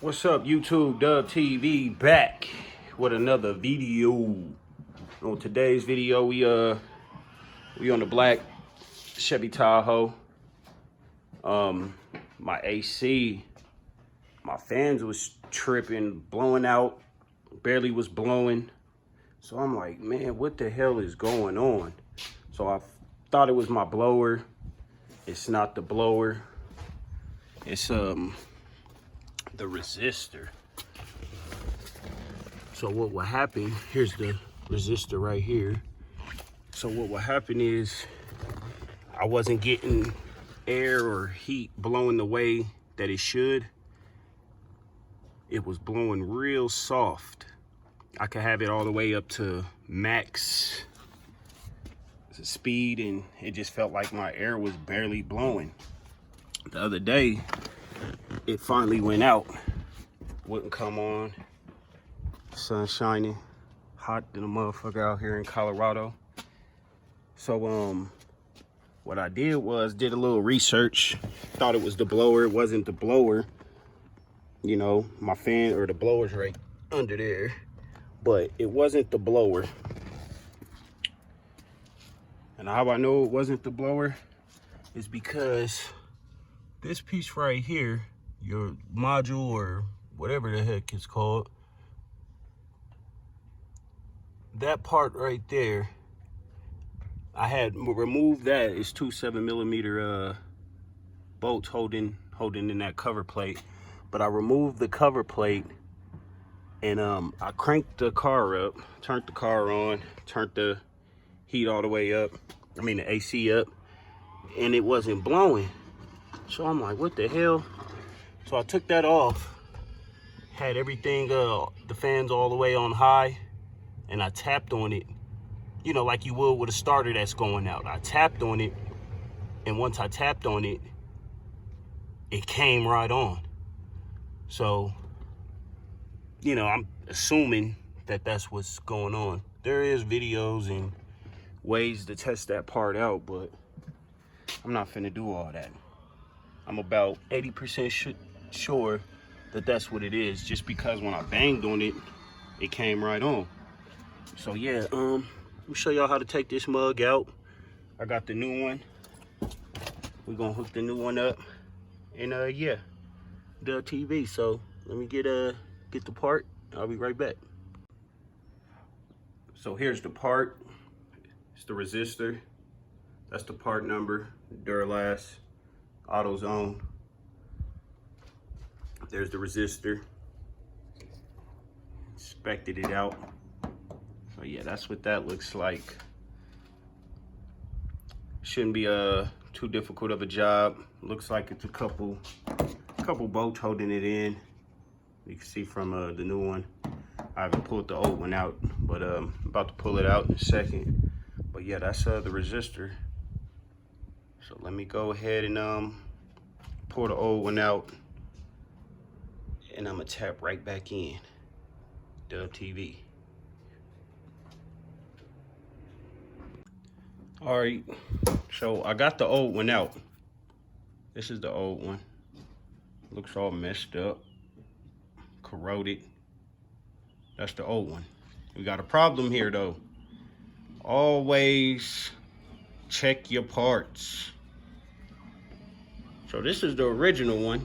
What's up, YouTube? Dub TV back with another video. On today's video, we on the black Chevy Tahoe. My AC, my fans was tripping, blowing out, barely was blowing. So I'm like, man, what the hell is going on? So I thought it was my blower. It's not the blower. It's the resistor. So what will happen, here's the resistor right here. So what will happen is I wasn't getting air or heat blowing the way that it should. It was blowing real soft. I could have it all the way up to max speed and it just felt like my air was barely blowing. The other day, it finally went out. Wouldn't come on. Sun shining, hot than a motherfucker out here in Colorado. So what I did was did a little research. Thought it was the blower. It wasn't the blower. You know, my fan or the blower's right under there, but it wasn't the blower. And how I know it wasn't the blower is because this piece right here, your module or whatever the heck it's called, that part right there, I had removed that. It's two 7mm bolts holding in that cover plate. But I removed the cover plate and I cranked the car up, turned the car on, turned the heat all the way up. I mean the AC up, and it wasn't blowing. So I'm like, what the hell? So I took that off, had everything, the fans all the way on high, and I tapped on it, you know, like you would with a starter that's going out. I tapped on it, and once I tapped on it, it came right on. So, you know, I'm assuming that that's what's going on. There is videos and ways to test that part out, but I'm not finna do all that. I'm about 80% sure that that's what it is, just because when I banged on it, it came right on. So yeah, let me show y'all how to take this mug out. I got the new one. We're gonna hook the new one up, and yeah, the TV. So let me get the part. I'll be right back. So here's the part. It's the resistor. That's the part number. Duralast, AutoZone. There's the resistor. Inspected it out. So yeah, that's what that looks like. Shouldn't be too difficult of a job. Looks like it's a couple bolts holding it in. You can see from the new one. I haven't pulled the old one out, but I'm about to pull it out in a second. But yeah, that's the resistor. So let me go ahead and pull the old one out, and I'm gonna tap right back in. Dub TV. All right, so I got the old one out. This is the old one. Looks all messed up, corroded. That's the old one. We got a problem here though. Always check your parts. So this is the original one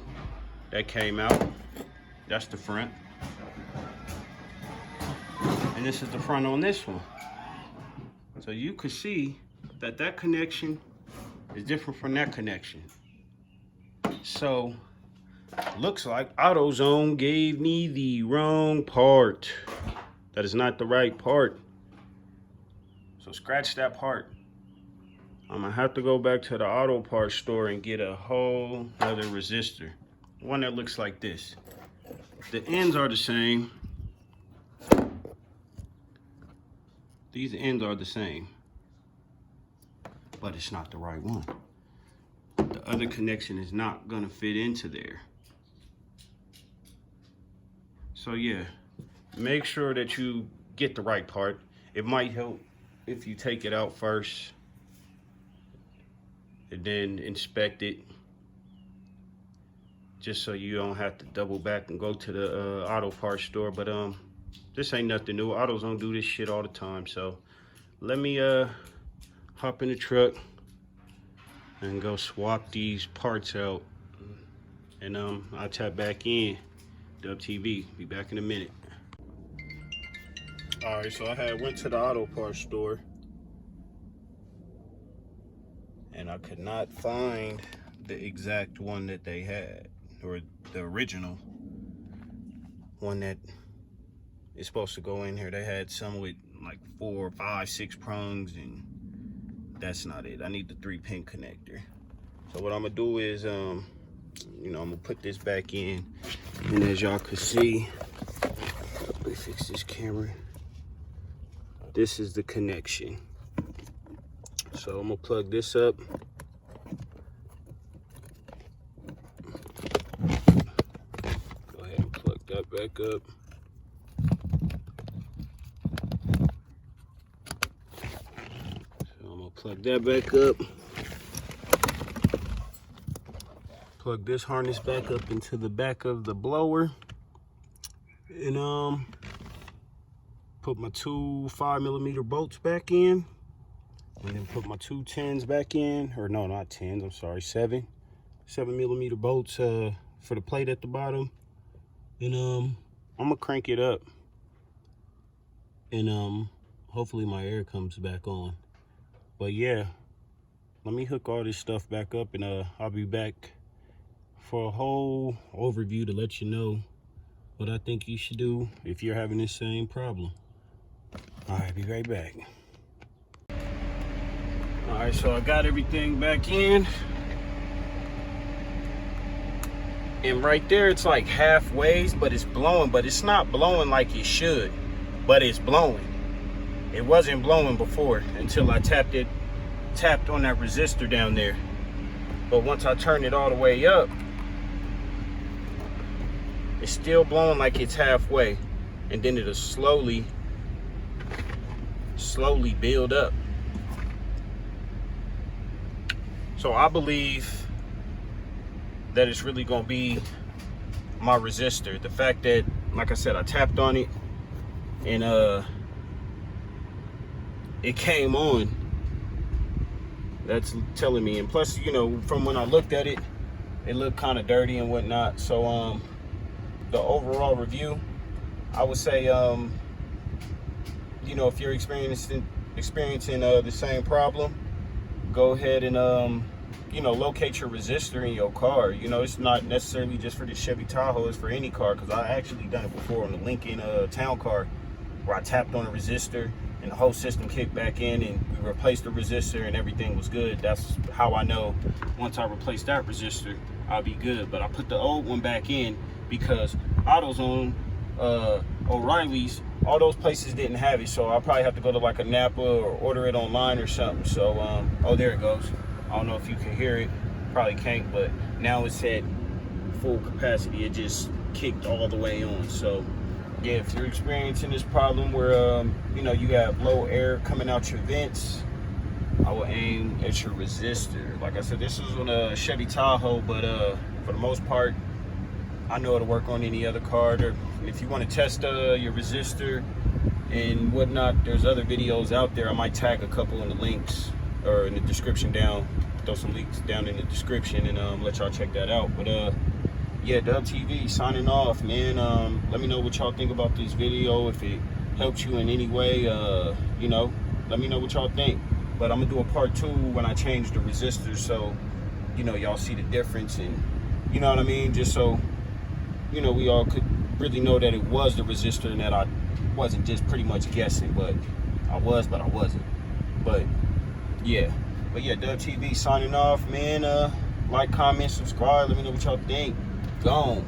that came out. That's the front. And this is the front on this one. So you can see that that connection is different from that connection. So looks like AutoZone gave me the wrong part. That is not the right part. So scratch that part. I'm gonna have to go back to the auto parts store and get a whole other resistor. One that looks like this. The ends are the same. These ends are the same, but it's not the right one. The other connection is not gonna fit into there. So yeah, make sure that you get the right part. It might help if you take it out first and then inspect it just so you don't have to double back and go to the auto parts store. But this ain't nothing new. Autos don't do this shit all the time. So let me hop in the truck and go swap these parts out, and I'll tap back in. Dub TV, be back in a minute. All right, so I went to the auto parts store, and I could not find the exact one that they had, or the original one that is supposed to go in here. They had some with like 4, 5, 6 prongs, and that's not it. I need the 3-pin connector. So what I'm gonna do is, I'm gonna put this back in, and as y'all can see, let me fix this camera. This is the connection. So I'm gonna plug this up. Go ahead and plug that back up. So I'm gonna plug that back up. Plug this harness back up into the back of the blower, and put my 2 5mm bolts back in, and then put my 2 10s back in, or no, not 10s, I'm sorry, 7mm bolts for the plate at the bottom, and I'm gonna crank it up, and hopefully my air comes back on. But yeah, let me hook all this stuff back up, and I'll be back for a whole overview to let you know what I think you should do if you're having the same problem. All right, be right back. All right, so I got everything back in, and right there it's like halfway, but it's blowing, but it's not blowing like it should, but it's blowing. It wasn't blowing before until I tapped on that resistor down there. But once I turn it all the way up, it's still blowing like it's halfway, and then it'll slowly build up. So I believe that it's really gonna be my resistor. The fact that, like I said, I tapped on it, and it came on. That's telling me. And plus, from when I looked at it, it looked kind of dirty and whatnot. So the overall review, I would say, if you're experiencing the same problem, go ahead and locate your resistor in your car. It's not necessarily just for the Chevy Tahoe, it's for any car, because I actually done it before on the Lincoln Town Car, where I tapped on a resistor and the whole system kicked back in, and we replaced the resistor and everything was good. That's how I know once I replace that resistor, I'll be good. But I put the old one back in because AutoZone, O'Reilly's, all those places didn't have it, so I'll probably have to go to like a Napa or order it online or something. So oh, there it goes. I don't know if you can hear it, probably can't, but now it's at full capacity. It just kicked all the way on. So yeah, if you're experiencing this problem where you have low air coming out your vents, I will aim at your resistor. Like I said, this is on a Chevy Tahoe, but for the most part, I know it'll work on any other car. Or if you want to test your resistor and whatnot, there's other videos out there. I might tag a couple in the links or in the description down. Throw some links down in the description and let y'all check that out. But yeah, Dub TV signing off, man. Let me know what y'all think about this video. If it helped you in any way, let me know what y'all think. But I'm gonna do a part 2 when I change the resistors, so y'all see the difference, and you know what I mean, just so we all could really know that it was the resistor and that I wasn't just pretty much guessing. But I was, but I wasn't. But yeah, Dub TV signing off, man. Like, comment, subscribe. Let me know what y'all think. Gone.